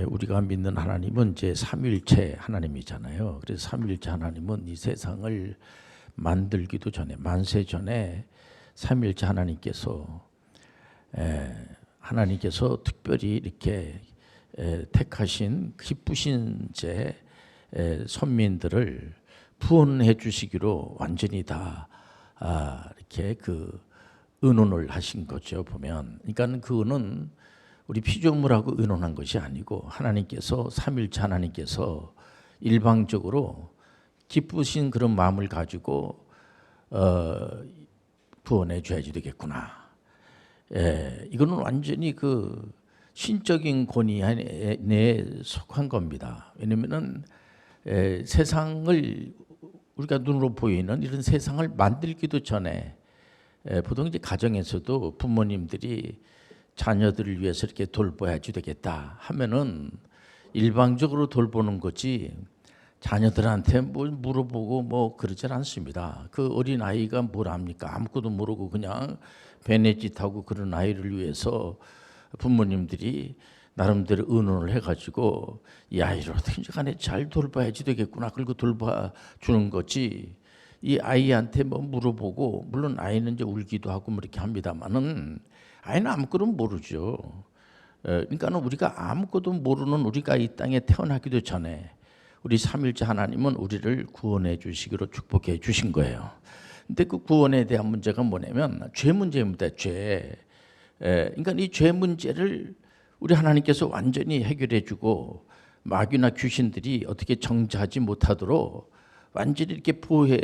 우리가 믿는 하나님은 이제 삼위일체 하나님이잖아요. 그래서 삼위일체 하나님은 이 세상을 만들기도 전에, 만세 전에 삼위일체 하나님께서 특별히 이렇게 택하신 기쁘신 제 선민들을 구원해 주시기로 완전히 다 이렇게 그 의논을 하신 거죠. 보면, 그러니까 그거는 우리 피조물하고 의논한 것이 아니고 하나님께서 삼위일체 하나님께서 일방적으로 기쁘신 그런 마음을 가지고 구원해 줘야지 되겠구나. 이거는 완전히 그 신적인 권위 내에 속한 겁니다. 왜냐면은 세상을 우리가 눈으로 보이는 이런 세상을 만들기도 전에 보통 이제 가정에서도 부모님들이 자녀들을 위해서 이렇게 돌봐야지 되겠다 하면은 일방적으로 돌보는 거지 자녀들한테 뭘 물어보고 뭐 그러질 않습니다. 그 어린 아이가 뭘 압니까? 아무것도 모르고 그냥 베네짓하고 그런 아이를 위해서 부모님들이 나름대로 의논을 해가지고 이 아이를 어떻게 간에 잘 돌봐야지 되겠구나. 그리고 돌봐주는 거지. 이 아이한테 뭐 물어보고, 물론 아이는 이제 울기도 하고 뭐 이렇게 합니다만은 아이는 아무것도 모르죠. 그러니까는 우리가 아무것도 모르는 우리가 이 땅에 태어나기도 전에 우리 삼위일체 하나님은 우리를 구원해 주시기로 축복해 주신 거예요. 근데 그 구원에 대한 문제가 뭐냐면 죄 문제입니다. 죄. 그러니까 이 죄 문제를 우리 하나님께서 완전히 해결해 주고 마귀나 귀신들이 어떻게 정죄하지 못하도록 완전히 이렇게 보호해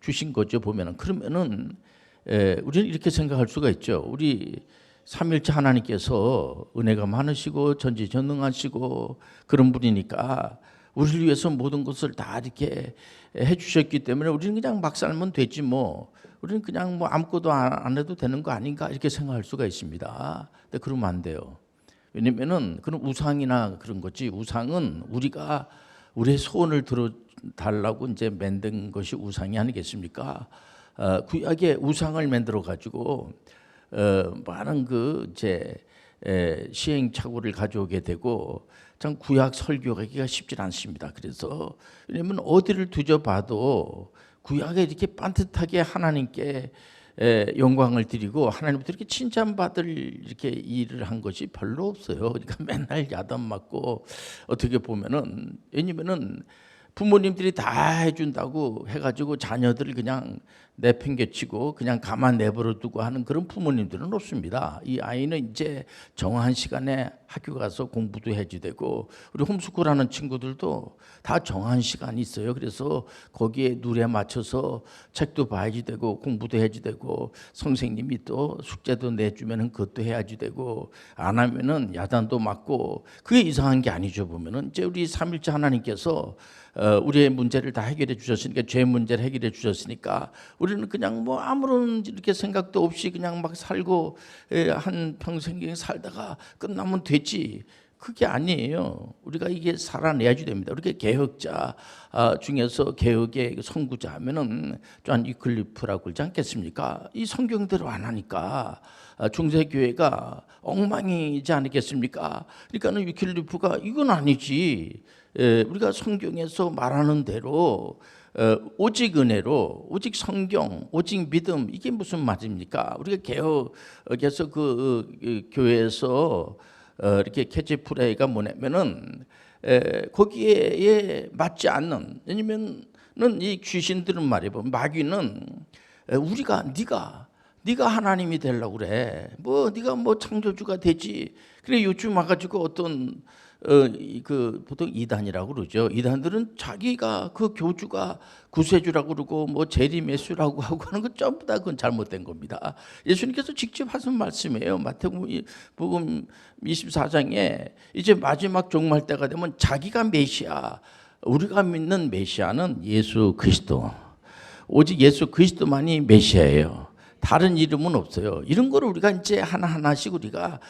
주신 거죠. 보면은 그러면은 우리는 이렇게 생각할 수가 있죠. 우리 삼위일체 하나님께서 은혜가 많으시고 전지전능하시고 그런 분이니까 우리를 위해서 모든 것을 다 이렇게 해주셨기 때문에 우리는 그냥 막 살면 되지 뭐. 우리는 그냥 뭐 아무것도 안 해도 되는 거 아닌가 이렇게 생각할 수가 있습니다. 근데 그러면 안 돼요. 왜냐면은 그런 우상이나 그런 거지. 우상은 우리가 우리의 소원을 들어달라고 이제 만든 것이 우상이 아니겠습니까? 구약에 우상을 만들어 가지고 많은 그 이제 시행착오를 가져오게 되고 참 구약 설교하기가 쉽지 않습니다. 그래서 왜냐하면 어디를 뒤져봐도 구약에 이렇게 반듯하게 하나님께 영광을 드리고 하나님부터 이렇게 칭찬받을 이렇게 일을 한 것이 별로 없어요. 그러니까 맨날 야단 맞고 어떻게 보면은 왜냐면은 부모님들이 다 해준다고 해가지고 자녀들을 그냥 내팽개치고 그냥 가만 내버려 두고 하는 그런 부모님들은 없습니다. 이 아이는 이제 정한 시간에 학교 가서 공부도 해야지 되고 우리 홈스쿨하는 친구들도 다 정한 시간이 있어요. 그래서 거기에 룰에 맞춰서 책도 봐야지 되고 공부도 해야지 되고 선생님이 또 숙제도 내주면은 그것도 해야지 되고 안 하면은 야단도 맞고 그게 이상한 게 아니죠. 보면은 이제 우리 삼위일체 하나님께서 우리의 문제를 다 해결해 주셨으니까 죄 문제를 해결해 주셨으니까 우리는 그냥 뭐 아무런 이렇게 생각도 없이 그냥 막 살고 한 평생 살다가 끝나면 되지. 그게 아니에요. 우리가 이게 살아내야지 됩니다. 우리가 개혁자 중에서 개혁의 선구자 하면은 존 위클리프라고 그러지 않겠습니까? 이 성경대로 안 하니까 중세교회가 엉망이지 않겠습니까? 그러니까는 위클리프가 이건 아니지. 우리가 성경에서 말하는 대로 오직 은혜로, 오직 성경, 오직 믿음 이게 무슨 말입니까? 우리가 개혁에서 그 교회에서 이렇게 캐치프레이가 뭐냐면은 거기에 맞지 않는 왜냐면은 이 귀신들은 말이야 마귀는 우리가 네가 하나님이 되려고 그래. 뭐 네가 뭐 창조주가 되지. 그래 요즘 와가지고 어떤 그 보통 이단이라고 그러죠. 이단들은 자기가 그 교주가 구세주라고 그러고 뭐 재림예수라고 하고 하는 거 전부 다 그건 잘못된 겁니다. 예수님께서 직접 하신 말씀이에요. 마태복음 24장에 이제 마지막 종말 때가 되면 자기가 메시아, 우리가 믿는 메시아는 예수 그리스도, 오직 예수 그리스도만이 메시아예요. 다른 이름은 없어요. 이런 거를 우리가 이제 하나하나씩 우리가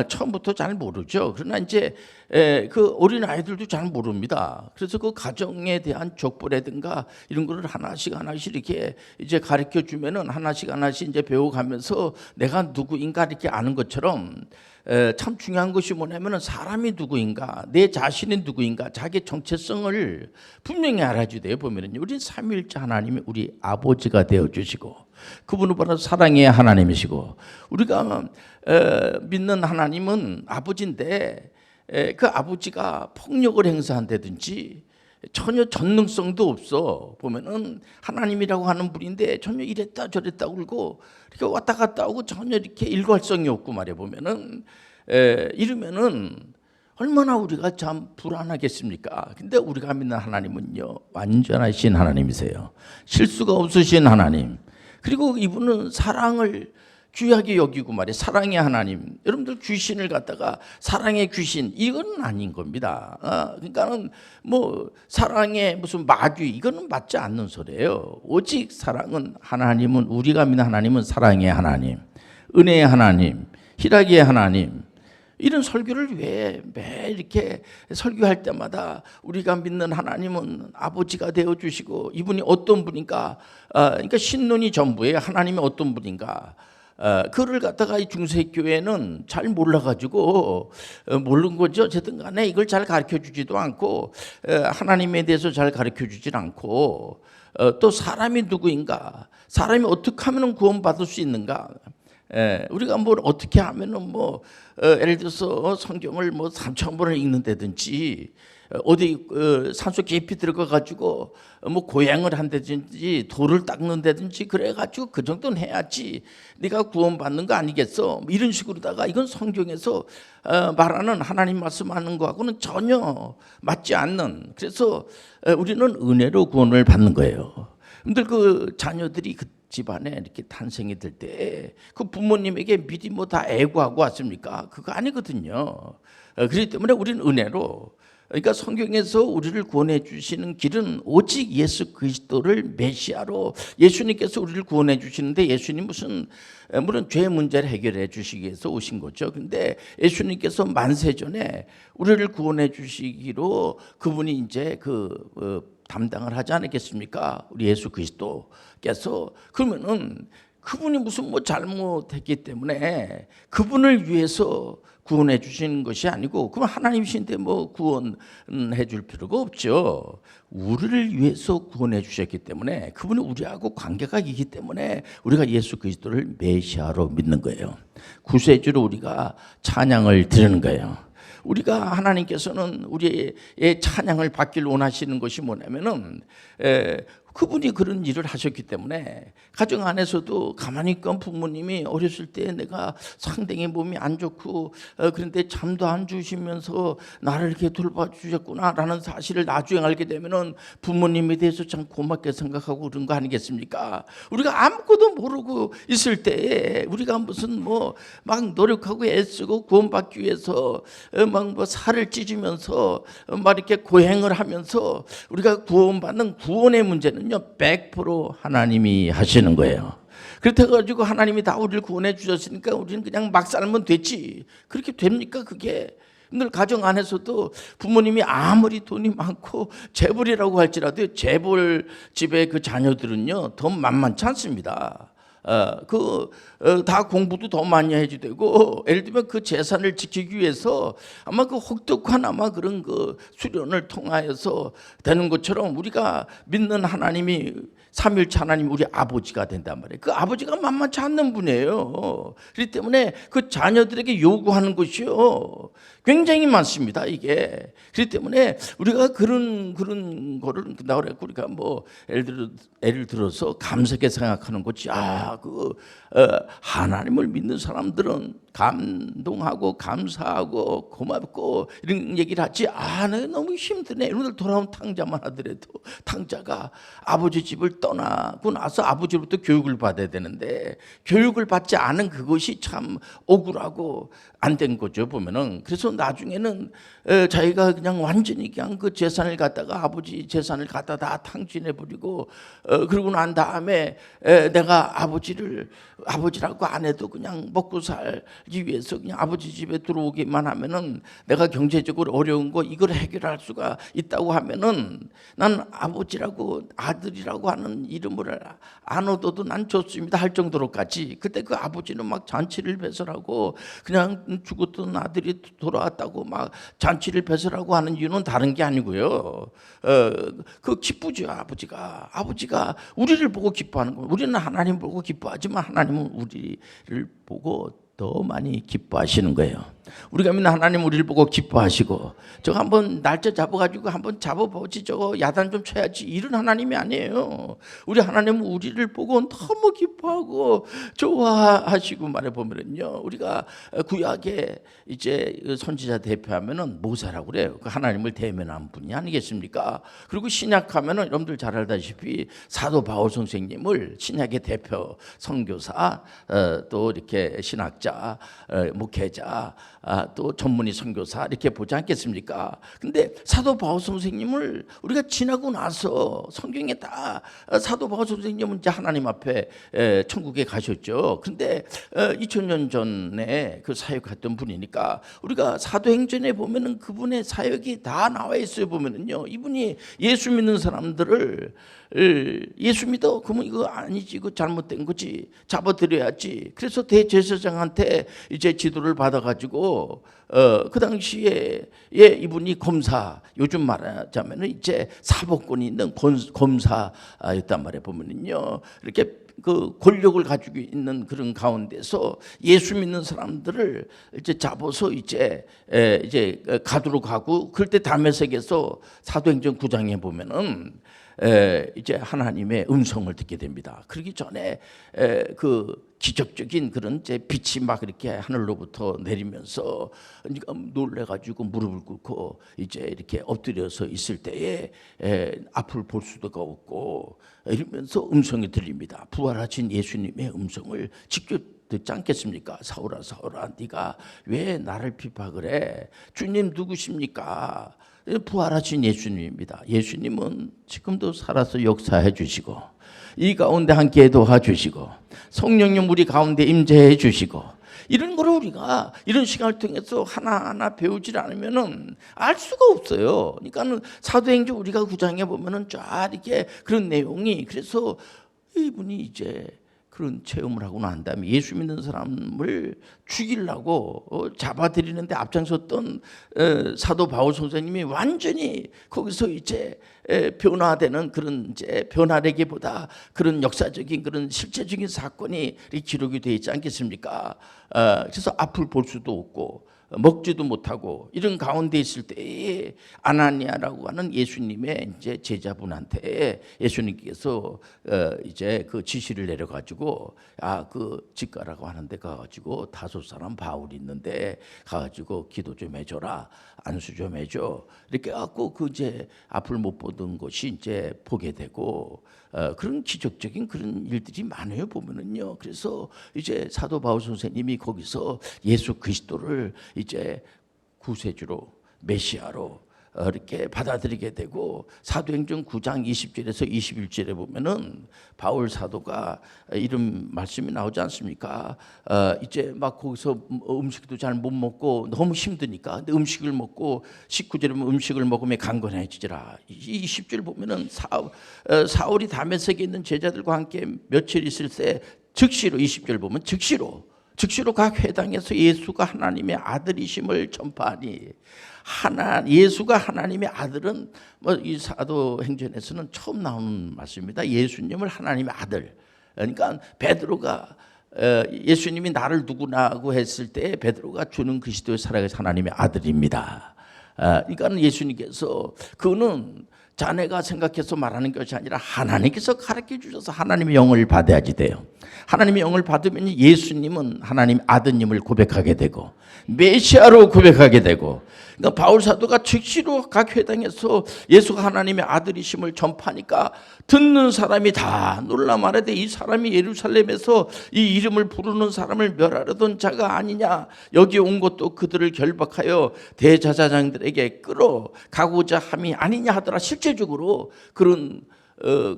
처음부터 잘 모르죠. 그러나 이제 그 어린 아이들도 잘 모릅니다. 그래서 그 가정에 대한 족보라든가 이런 거를 하나씩 이렇게 이제 가르쳐 주면은 하나씩 이제 배워가면서 내가 누구인가 이렇게 아는 것처럼 참 중요한 것이 뭐냐면 사람이 누구인가, 내 자신이 누구인가, 자기 정체성을 분명히 알아줘야 돼요. 보면은 우리 삼위일체 하나님이 우리 아버지가 되어 주시고, 그분은 바로 사랑의 하나님이시고, 우리가 믿는 하나님은 아버지인데 그 아버지가 폭력을 행사한다든지 전혀 전능성도 없어. 보면은 하나님이라고 하는 분인데 전혀 이랬다 저랬다 울고 이렇게 왔다 갔다 하고 전혀 이렇게 일관성이 없고 말이야. 보면은 이러면은 얼마나 우리가 참 불안하겠습니까? 근데 우리가 믿는 하나님은요, 완전하신 하나님이세요. 실수가 없으신 하나님. 그리고 이분은 사랑을 귀하게 여기고 말이에요. 사랑의 하나님. 여러분들 귀신을 갖다가 사랑의 귀신, 이건 아닌 겁니다. 그러니까는 뭐 사랑의 무슨 마귀, 이거는 맞지 않는 소리예요. 오직 사랑은, 하나님은, 우리가 믿는 하나님은 사랑의 하나님, 은혜의 하나님, 희락의 하나님. 이런 설교를 왜 매일 이렇게 설교할 때마다 우리가 믿는 하나님은 아버지가 되어 주시고, 이분이 어떤 분인가, 그러니까 신론이 전부예요. 하나님이 어떤 분인가. 그를 갖다가 이 중세교회는 잘 몰라가지고 모르는 거죠. 어쨌든 간에 이걸 잘 가르쳐 주지도 않고, 하나님에 대해서 잘 가르쳐 주질 않고, 또 사람이 누구인가, 사람이 어떻게 하면 구원받을 수 있는가, 우리가 뭘 어떻게 하면은 뭐 예를 들어서 성경을 뭐 3,000번을 읽는다든지, 어디 산속 깊이 들어가 가지고 뭐 고행을 한다든지 돌을 닦는다든지 그래 가지고 그 정도는 해야지 네가 구원받는 거 아니겠어, 뭐 이런 식으로다가, 이건 성경에서 말하는 하나님 말씀하는 거하고는 전혀 맞지 않는, 그래서 우리는 은혜로 구원을 받는 거예요. 여러분들 그 자녀들이 그 집안에 이렇게 탄생이 될 때 그 부모님에게 미리 뭐 다 애고하고 왔습니까? 그거 아니거든요. 그렇기 때문에 우리는 은혜로, 그러니까 성경에서 우리를 구원해 주시는 길은 오직 예수 그리스도를 메시아로, 예수님께서 우리를 구원해 주시는데, 예수님 무슨 물론 죄 문제를 해결해 주시기 위해서 오신 거죠. 근데 예수님께서 만세전에 우리를 구원해 주시기로 그분이 이제 담당을 하지 않았겠습니까? 우리 예수 그리스도께서. 그러면은 그분이 무슨 뭐 잘못했기 때문에 그분을 위해서 구원해 주시는 것이 아니고, 그럼 하나님이신데 뭐 구원해 줄 필요가 없죠. 우리를 위해서 구원해 주셨기 때문에, 그분이 우리하고 관계가 있기 때문에 우리가 예수 그리스도를 메시아로 믿는 거예요. 구세주로 우리가 찬양을 드리는 거예요. 우리가, 하나님께서는 우리의 찬양을 받길 원하시는 것이 뭐냐면은 그분이 그런 일을 하셨기 때문에, 가정 안에서도 가만히 있건 부모님이 어렸을 때 내가 상당히 몸이 안 좋고 그런데 잠도 안 주시면서 나를 이렇게 돌봐주셨구나라는 사실을 나중에 알게 되면은 부모님에 대해서 참 고맙게 생각하고 그런 거 아니겠습니까? 우리가 아무것도 모르고 있을 때에 우리가 무슨 뭐 막 노력하고 애쓰고 구원받기 위해서 막 뭐 살을 찢으면서 막 이렇게 고행을 하면서 우리가 구원받는 구원의 문제는요, 100% 하나님이 하시는 거예요. 그래가지고 하나님이 다 우리를 구원해 주셨으니까 우리는 그냥 막 살면 됐지. 그렇게 됩니까 그게? 늘 가정 안에서도 부모님이 아무리 돈이 많고 재벌이라고 할지라도 재벌 집의 그 자녀들은요 더 만만치 않습니다. 다 공부도 더 많이 해야 되고, 예를 들면 그 재산을 지키기 위해서 아마 그 혹독한 아마 그런 그 수련을 통하여서 되는 것처럼, 우리가 믿는 하나님이 삼위일체 하나님 우리 아버지가 된단 말이에요. 그 아버지가 만만치 않는 분이에요. 그렇기 때문에 그 자녀들에게 요구하는 것이요 굉장히 많습니다. 이게. 그렇기 때문에 우리가 그런 거를 나오래고, 우리가 뭐 예를 들어서 감사하게 생각하는 거지. 하나님을 믿는 사람들은 감동하고 감사하고 고맙고 이런 얘기를 하지. 나 너무 힘드네. 오늘 돌아온 탕자만 하더라도, 탕자가 아버지 집을 떠나고 나서 아버지로부터 교육을 받아야 되는데 교육을 받지 않은 그것이 참 억울하고 안 된 거죠, 보면은. 그래서 나중에는 자기가 그냥 완전히 그냥 그 재산을 갖다가, 아버지 재산을 갖다 다 탕진해 버리고, 그러고 난 다음에 내가 아버지 아버지라고 안 해도 그냥 먹고 살기 위해서 그냥 아버지 집에 들어오기만 하면은 내가 경제적으로 어려운 거 이걸 해결할 수가 있다고 하면은 난 아버지라고 아들이라고 하는 이름을 안 얻어도 난 좋습니다 할 정도로까지. 그때 그 아버지는 막 잔치를 배설하고 그냥 죽었던 아들이 돌아왔다고 막 잔치를 배설하고 하는 이유는 다른 게 아니고요. 그 기쁘죠. 아버지가 우리를 보고 기뻐하는 거예요. 우리는 하나님 보고 기뻐하지만 하나님은 우리를 보고 더 많이 기뻐하시는 거예요. 우리가 믿는 하나님 우리를 보고 기뻐하시고, 저거 한번 날짜 잡아가지고 한번 잡아보지, 저거 야단 좀 쳐야지, 이런 하나님이 아니에요. 우리 하나님은 우리를 보고 너무 기뻐하고 좋아하시고 말해보면요, 우리가 구약에 이제 선지자 대표하면은 모세라고 그래요. 그 하나님을 대면한 분이 아니겠습니까? 그리고 신약하면은 여러분들 잘 알다시피 사도 바울 선생님을 신약의 대표 선교사, 또 이렇게 신학자, 목회자, 또 전문의 선교사 이렇게 보지 않겠습니까? 근데 사도 바울 선생님을 우리가 지나고 나서 성경에 다 사도 바울 선생님은 이제 하나님 앞에 천국에 가셨죠. 근데 2000년 전에 그 사역했던 분이니까 우리가 사도행전에 보면은 그분의 사역이 다 나와 있어요. 보면은요, 이분이 예수 믿는 사람들을 예수 믿어? 그러면 이거 아니지, 이거 잘못된 거지, 잡아드려야지. 그래서 대제사장한테 이제 지도를 받아가지고 그 당시에 이분이 검사, 요즘 말하자면은 이제 사법권이 있는 검사였단 말이에요. 보면은요, 이렇게 그 권력을 가지고 있는 그런 가운데서 예수 믿는 사람들을 이제 잡아서 이제 가두러 가고, 그럴 때 다메섹에서 사도행전 9장에 보면은 이제 하나님의 음성을 듣게 됩니다. 그러기 전에 그 기적적인 그런 이제 빛이 막 이렇게 하늘로부터 내리면서 놀래가지고 무릎을 꿇고 이제 이렇게 엎드려서 있을 때에 앞을 볼 수도 없고 이러면서 음성이 들립니다. 부활하신 예수님의 음성을 직접 듣지 않겠습니까? 사울아 사울아, 네가 왜 나를 비박을 해? 주님 누구십니까? 부활하신 예수님입니다. 예수님은 지금도 살아서 역사해 주시고, 이 가운데 함께 도와주시고, 성령님 우리 가운데 임재해 주시고, 이런 거를 우리가 이런 시간을 통해서 하나하나 배우지 않으면은 알 수가 없어요. 그러니까는 사도행전 우리가 9장에 보면은 쫙 이렇게 그런 내용이, 그래서 이분이 이제 그런 체험을 하고 난 다음에 예수 믿는 사람을 죽이려고 잡아들이는데 앞장섰던 사도 바울 선생님이 완전히 거기서 이제 변화되는 그런, 이제 변화되기보다 그런 역사적인 그런 실제적인 사건이 기록이 되어 있지 않겠습니까? 그래서 앞을 볼 수도 없고 먹지도 못하고 이런 가운데 있을 때에 아나니아라고 하는 예수님의 이제 제자분한테 예수님께서 이제 그 지시를 내려가지고, 그 집가라고 하는데 가가지고 5 사람 바울이 있는데 가가지고 기도 좀 해줘라, 안수 좀 해줘, 이렇게 갖고 그 이제 앞을 못 보던 것이 이제 보게 되고, 그런 기적적인 그런 일들이 많아요. 보면은요. 그래서 이제 사도 바울 선생님이 거기서 예수 그리스도를 이제 구세주로, 메시아로 이렇게 받아들이게 되고, 사도행전 9장 20절에서 21절에 보면은 바울 사도가 이런 말씀이 나오지 않습니까? 이제 막 거기서 음식도 잘 못 먹고 너무 힘드니까, 근데 음식을 먹고 19절에 보면 음식을 먹으면 강건해지더라. 20절 보면은 사울이 다메섹에 있는 제자들과 함께 며칠 있을 때 즉시로, 20절 보면 즉시로 각 회당에서 예수가 하나님의 아들이심을 전파하니, 예수가 하나님의 아들은 이 사도행전에서는 처음 나오는 말씀입니다. 예수님을 하나님의 아들. 그러니까 베드로가 예수님이 나를 누구냐고 했을 때 베드로가 주는 그리스도의 살아계신 하나님의 아들입니다. 그러니까 예수님께서, 그는 자네가 생각해서 말하는 것이 아니라 하나님께서 가르쳐 주셔서 하나님의 영을 받아야지 돼요. 하나님의 영을 받으면 예수님은 하나님 아드님을 고백하게 되고 메시아로 고백하게 되고, 그러니까 바울 사도가 즉시로 각 회당에서 예수가 하나님의 아들이심을 전파하니까 듣는 사람이 다 놀라 말하되, 이 사람이 예루살렘에서 이 이름을 부르는 사람을 멸하려던 자가 아니냐, 여기 온 것도 그들을 결박하여 대제사장들에게 끌어가고자 함이 아니냐 하더라. 실제적으로 그런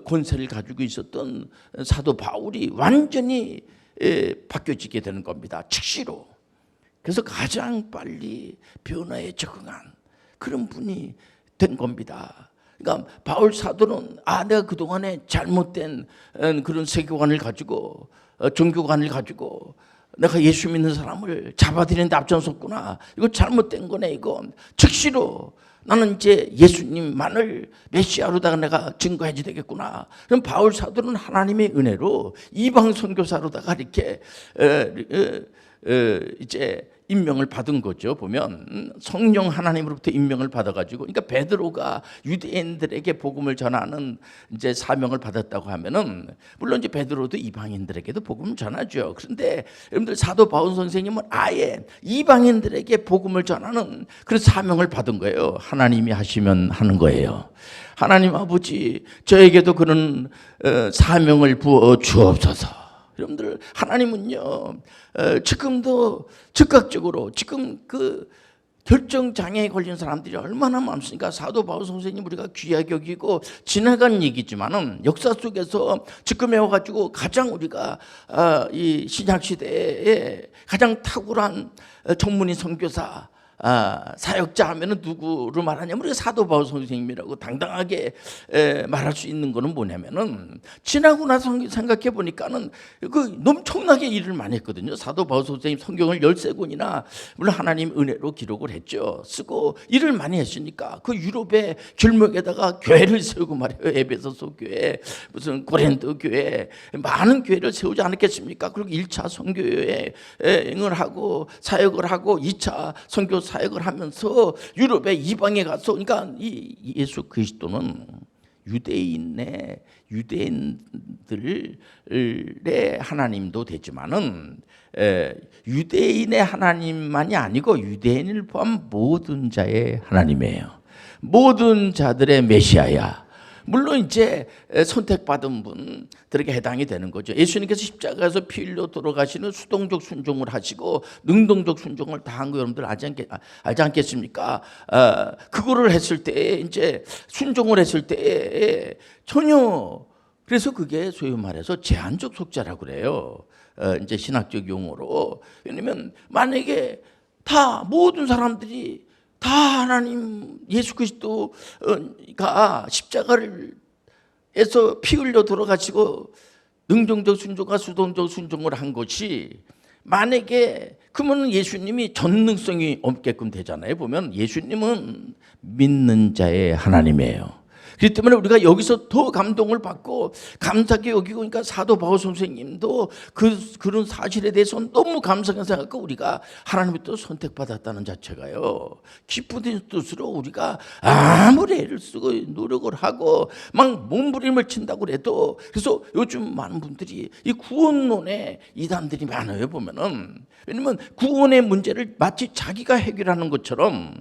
권세를 가지고 있었던 사도 바울이 완전히 바뀌어지게 되는 겁니다. 즉시로. 그래서 가장 빨리 변화에 적응한 그런 분이 된 겁니다. 그러니까 바울 사도는 내가 그동안에 잘못된 그런 세계관을 가지고 종교관을 가지고 내가 예수 믿는 사람을 잡아들이는데 앞장섰구나. 이거 잘못된 거네. 이거 즉시로 나는 이제 예수님만을 메시아로다가 내가 증거해야 되겠구나. 그럼 바울 사도는 하나님의 은혜로 이방 선교사로다가 이렇게 이제 임명을 받은 거죠. 보면 성령 하나님으로부터 임명을 받아가지고, 그러니까 베드로가 유대인들에게 복음을 전하는 이제 사명을 받았다고 하면은 물론 이제 베드로도 이방인들에게도 복음을 전하죠. 그런데 여러분들 사도 바울 선생님은 아예 이방인들에게 복음을 전하는 그런 사명을 받은 거예요. 하나님이 하시면 하는 거예요. 하나님 아버지, 저에게도 그런 사명을 부어 주옵소서. 여러분들 하나님은요 지금도 즉각적으로 지금 그 결정장애에 걸린 사람들이 얼마나 많습니까? 사도 바울 선생님 우리가 귀하게 여기고 지나간 얘기지만은 역사 속에서 지금에 와가지고 가장 우리가 이 신약시대에 가장 탁월한 전문의 선교사 사역자 하면은 누구를 말하냐면 우리가 사도 바울 선생님이라고 당당하게 말할 수 있는 거는 뭐냐면은 지나고 나서 생각해 보니까는 그 엄청나게 일을 많이 했거든요. 사도 바울 선생님 성경을 13권이나 물론 하나님 은혜로 기록을 했죠. 쓰고 일을 많이 했으니까 그 유럽의 길목에다가 교회를 세우고 말이에요. 에베소서 교회, 무슨 고린도 교회, 많은 교회를 세우지 않았겠습니까? 그리고 1차 선교여행을 하고 사역을 하고 2차 선교 사역을 하면서 유럽의 이방에 가서, 그러니까 이 예수 그리스도는 유대인들의 하나님도 되지만은 유대인의 하나님만이 아니고 유대인을 포함한 모든 자의 하나님이에요. 모든 자들의 메시아야. 물론 이제 선택받은 분들에게 해당이 되는 거죠. 예수님께서 십자가에서 피 흘려 돌아가시는 수동적 순종을 하시고 능동적 순종을 다 한 거 여러분들 알지 않겠습니까? 그거를 했을 때 이제 순종을 했을 때 전혀, 그래서 그게 소위 말해서 제한적 속죄라고 그래요. 이제 신학적 용어로. 왜냐면 만약에 다 모든 사람들이 다 하나님 예수 그리스도가 십자가를 에서 피 흘려 돌아가시고 능동적 순종과 수동적 순종을 한 것이 만약에 그러면 예수님이 전능성이 없게끔 되잖아요. 보면 예수님은 믿는 자의 하나님이에요. 그렇기 때문에 우리가 여기서 더 감동을 받고 감사하게 여기고, 그러니까 사도 바울 선생님도 그런 사실에 대해서 너무 감사하게 생각하고 우리가 하나님부터 선택받았다는 자체가요, 기쁜 뜻으로 우리가 아무리 애를 쓰고 노력을 하고 막 몸부림을 친다고 해도, 그래서 요즘 많은 분들이 이 구원론에 이단들이 많아요. 보면은 왜냐면 구원의 문제를 마치 자기가 해결하는 것처럼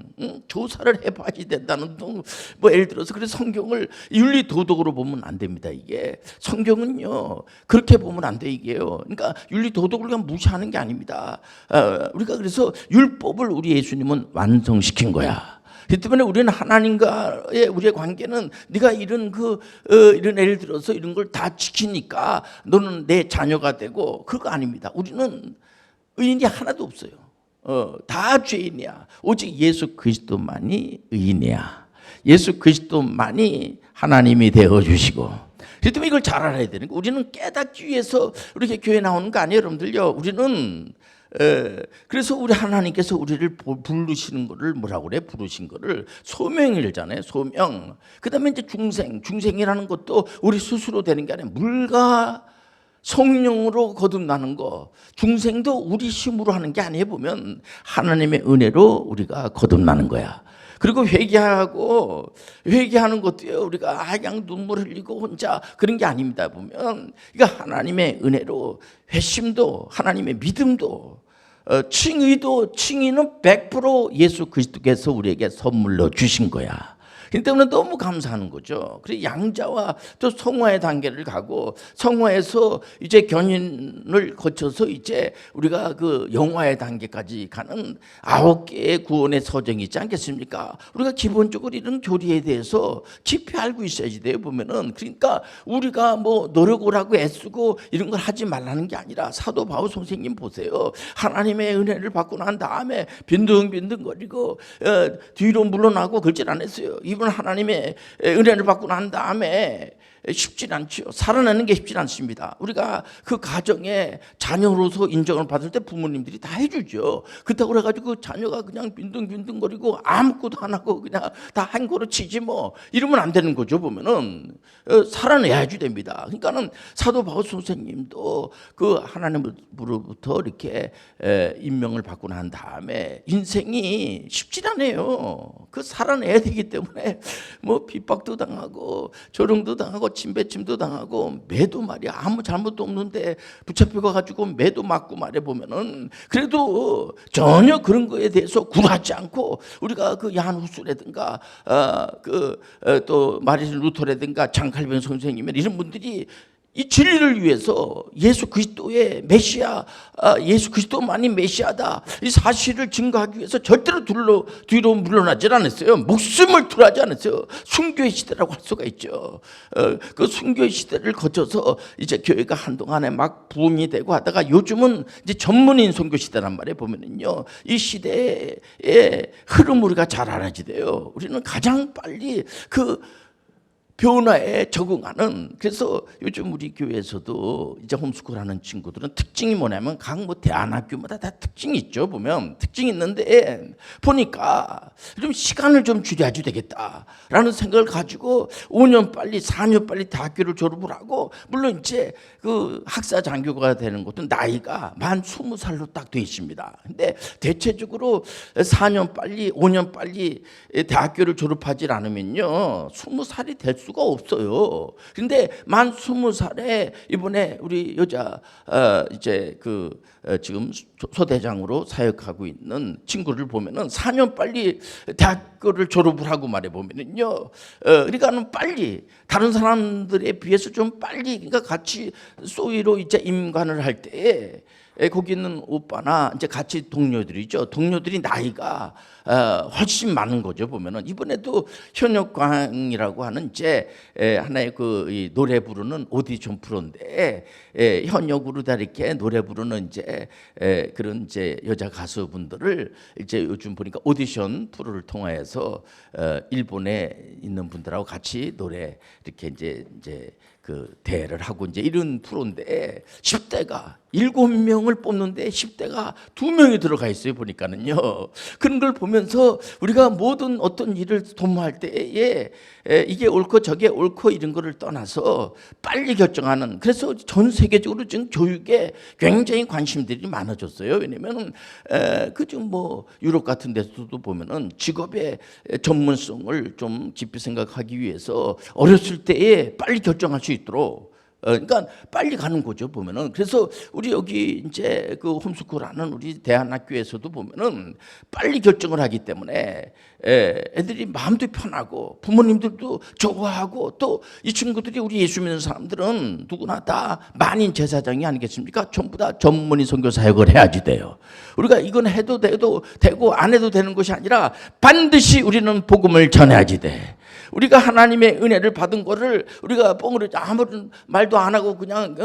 조사를 해봐야 된다는 등, 뭐 예를 들어서 그래서 성경을 윤리 도덕으로 보면 안 됩니다. 이게 성경은요 그렇게 보면 안 돼. 이게요, 그러니까 윤리 도덕을 그냥 무시하는 게 아닙니다. 우리가 그래서 율법을 우리 예수님은 완성시킨 거야. 그렇기 때문에 우리는 하나님과의 우리의 관계는 네가 이런 이런 예를 들어서 이런 걸 다 지키니까 너는 내 자녀가 되고, 그거 아닙니다. 우리는 의인이 하나도 없어요. 다 죄인이야. 오직 예수 그리스도만이 의인이야. 예수 그리스도만이 하나님이 되어주시고, 그렇기 때문에 이걸 잘 알아야 되는 거예요. 우리는 깨닫기 위해서 이렇게 교회 나오는 거 아니에요, 여러분들요. 우리는 그래서 우리 하나님께서 우리를 부르시는 거를 뭐라고 그래? 부르신 거를 소명이잖아요. 소명. 그 다음에 이제 중생이라는 것도 우리 스스로 되는 게 아니라 물과 성령으로 거듭나는 거. 중생도 우리 힘으로 하는 게 아니에요. 보면 하나님의 은혜로 우리가 거듭나는 거야. 그리고 회개하는 것도요, 우리가 그냥 눈물 흘리고 혼자 그런 게 아닙니다. 보면 이거 하나님의 은혜로 회심도, 하나님의 믿음도, 칭의는 100% 예수 그리스도께서 우리에게 선물로 주신 거야. 그 때문에 너무 감사하는 거죠. 그리고 양자와 또 성화의 단계를 가고 성화에서 이제 견인을 거쳐서 이제 우리가 그 영화의 단계까지 가는 9개의 구원의 서정이 있지 않겠습니까? 우리가 기본적으로 이런 교리에 대해서 깊이 알고 있어야지 돼요. 보면은 그러니까 우리가 뭐 노력을 하고 애쓰고 이런 걸 하지 말라는 게 아니라 사도 바울 선생님 보세요. 하나님의 은혜를 받고 난 다음에 빈둥빈둥거리고 뒤로 물러나고 그러질 않았어요. 이분 하나님의 은혜를 받고 난 다음에 쉽지 않죠. 살아내는 게 쉽지 않습니다. 우리가 그 가정에 자녀로서 인정을 받을 때 부모님들이 다 해주죠. 그렇다고 그래가지고 자녀가 그냥 빈둥빈둥거리고 아무것도 안 하고 그냥 다 한 거로 치지 뭐 이러면 안 되는 거죠. 보면은 살아내야지 됩니다. 그러니까는 사도 바울 선생님도 그 하나님으로부터 이렇게 임명을 받고 난 다음에 인생이 쉽지 않아요. 그 살아내야 되기 때문에 뭐 핍박도 당하고 조롱도 당하고 침배침도 당하고 매도 말이야 아무 잘못도 없는데 붙잡혀 가지고 매도 맞고 말해 보면은 그래도 전혀 그런 거에 대해서 굴하지 않고 우리가 그 야한 후스라든가 또 마르틴 루터라든가 장칼빈 선생님 이런 분들이 이 진리를 위해서 예수 그리스도의 메시아, 예수 그리스도만이 메시아다 이 사실을 증거하기 위해서 절대로 뒤로 물러나질 않았어요. 목숨을 툴하지 않았어요. 순교의 시대라고 할 수가 있죠. 그 순교의 시대를 거쳐서 이제 교회가 한동안에 막 부흥이 되고 하다가 요즘은 이제 전문인 선교 시대란 말이에요. 보면은요, 이 시대의 흐름 우리가 잘 알아야지 돼요. 우리는 가장 빨리 그 변화에 적응하는. 그래서 요즘 우리 교회에서도 이제 홈스쿨 하는 친구들은 특징이 뭐냐면 각 뭐 대안학교마다 다 특징이 있죠. 보면 특징이 있는데 보니까 좀 시간을 좀 줄여야지 되겠다라는 생각을 가지고 5년 빨리 4년 빨리 대학교를 졸업을 하고, 물론 이제 그 학사 장교가 되는 것도 나이가 만 20살로 딱 돼 있습니다. 근데 대체적으로 4년 빨리 5년 빨리 대학교를 졸업하지 않으면요 20살이 될 수가 없어요. 근데 만 20살에 이번에 우리 여자 이제 지금 소대장으로 사역하고 있는 친구를 보면은 4년 빨리 대학교를 졸업을 하고 말해 보면은요, 그러니까는 빨리 다른 사람들에 비해서 좀 빨리, 그러니까 같이 소위로 이제 임관을 할 때에 거기 있는 오빠나 이제 같이 동료들이죠. 동료들이 나이가 훨씬 많은 거죠. 보면은 이번에도 현역광이라고 하는 이제 하나의 이 노래 부르는 오디션 프로인데 현역으로 다 이렇게 노래 부르는 이제 그런 이제 여자 가수분들을 이제 요즘 보니까 오디션 프로를 통해서 일본에 있는 분들하고 같이 노래 이렇게 이제 그 대회를 하고 이제 이런 프로인데 10대가 7명을 뽑는데 10대가 2명이 들어가 있어요. 보니까는요. 그런 걸 보면서 우리가 모든 어떤 일을 도모할 때에 이게 옳고 저게 옳고 이런 거를 떠나서 빨리 결정하는, 그래서 전 세계적으로 지금 교육에 굉장히 관심들이 많아졌어요. 왜냐면은 그중 뭐 유럽 같은 데서도 보면은 직업의 전문성을 좀 깊이 생각하기 위해서 어렸을 때에 빨리 결정할 수 있도록 그러니까 빨리 가는 거죠. 보면은 그래서 우리 여기 이제 그 홈스쿨하는 우리 대안학교에서도 보면은 빨리 결정을 하기 때문에 애들이 마음도 편하고 부모님들도 좋아하고, 또 이 친구들이 우리 예수 믿는 사람들은 누구나 다 만인 제사장이 아니겠습니까? 전부 다 전문의 선교 사역을 해야지 돼요. 우리가 이건 해도 되고 안 해도 되는 것이 아니라 반드시 우리는 복음을 전해야지 돼. 우리가 하나님의 은혜를 받은 거를 우리가 뻥으로 아무런 말도 안 하고 그냥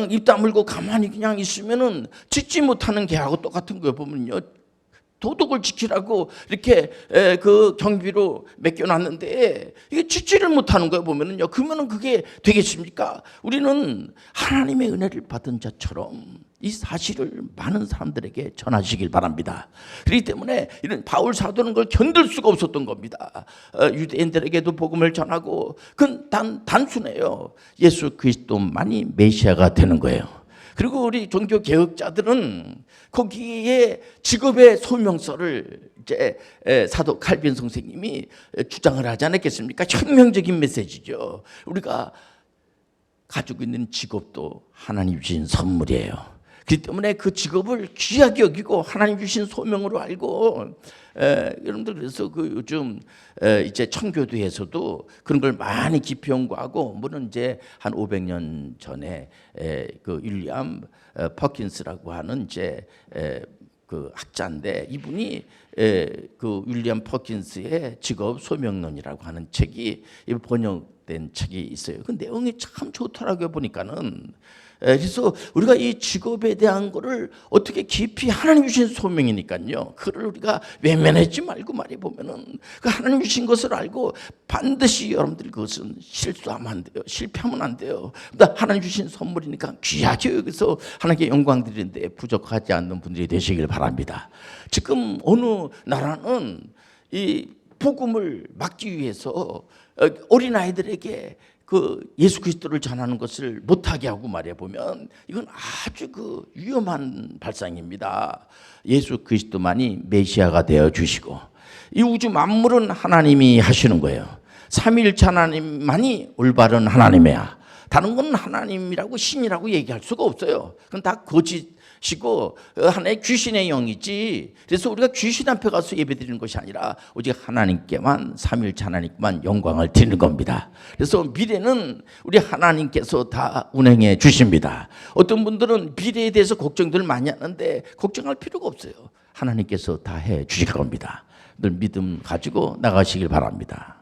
입 다물고 가만히 그냥 있으면은 짓지 못하는 개하고 똑같은 거예요. 보면요, 도덕을 지키라고 이렇게 그 경비로 맡겨놨는데 이게 짓지를 못하는 거예요. 보면은요, 그러면은 그게 되겠습니까? 우리는 하나님의 은혜를 받은 자처럼 이 사실을 많은 사람들에게 전하시길 바랍니다. 그렇기 때문에 이런 바울 사도는 걸 견딜 수가 없었던 겁니다. 유대인들에게도 복음을 전하고, 그건 단순해요. 예수 그리스도만이 메시아가 되는 거예요. 그리고 우리 종교 개혁자들은 거기에 직업의 소명서를 이제 사도 칼빈 선생님이 주장을 하지 않았겠습니까? 혁명적인 메시지죠. 우리가 가지고 있는 직업도 하나님 주신 선물이에요. 그렇기 때문에 그 직업을 귀하게 여기고 하나님 주신 소명으로 알고 여러분들 그래서 그 요즘 이제 청교도에서도 그런 걸 많이 깊이 연구하고 물론 이제 한 500년 전에 그 윌리엄 퍼킨스라고 하는 이제 그 학자인데 이분이 그 윌리엄 퍼킨스의 직업 소명론이라고 하는 책이 번역된 책이 있어요. 그 내용이 참 좋더라고요 보니까는. 그래서 우리가 이 직업에 대한 거를 어떻게 깊이 하나님 주신 소명이니까요. 그를 우리가 외면하지 말고 말해 보면은 그 하나님 주신 것을 알고 반드시 여러분들 그것은 실수하면 안 돼요. 실패하면 안 돼요. 하나님 주신 선물이니까 귀하게 여기서 하나님께 영광 드리는데 부족하지 않는 분들이 되시길 바랍니다. 지금 어느 나라는 이 복음을 막기 위해서 어린 아이들에게 그 예수 그리스도를 전하는 것을 못하게 하고 말해 보면 이건 아주 그 위험한 발상입니다. 예수 그리스도만이 메시아가 되어 주시고 이 우주 만물은 하나님이 하시는 거예요. 삼위일체 하나님만이 올바른 하나님이야. 다른 건 하나님이라고 신이라고 얘기할 수가 없어요. 그건 다 거짓이고 하나의 귀신의 영이지. 그래서 우리가 귀신 앞에 가서 예배드리는 것이 아니라 오직 하나님께만 삼위일체 하나님께만 영광을 드리는 겁니다. 그래서 미래는 우리 하나님께서 다 운행해 주십니다. 어떤 분들은 미래에 대해서 걱정들 많이 하는데 걱정할 필요가 없어요. 하나님께서 다 해 주실 겁니다. 늘 믿음 가지고 나가시길 바랍니다.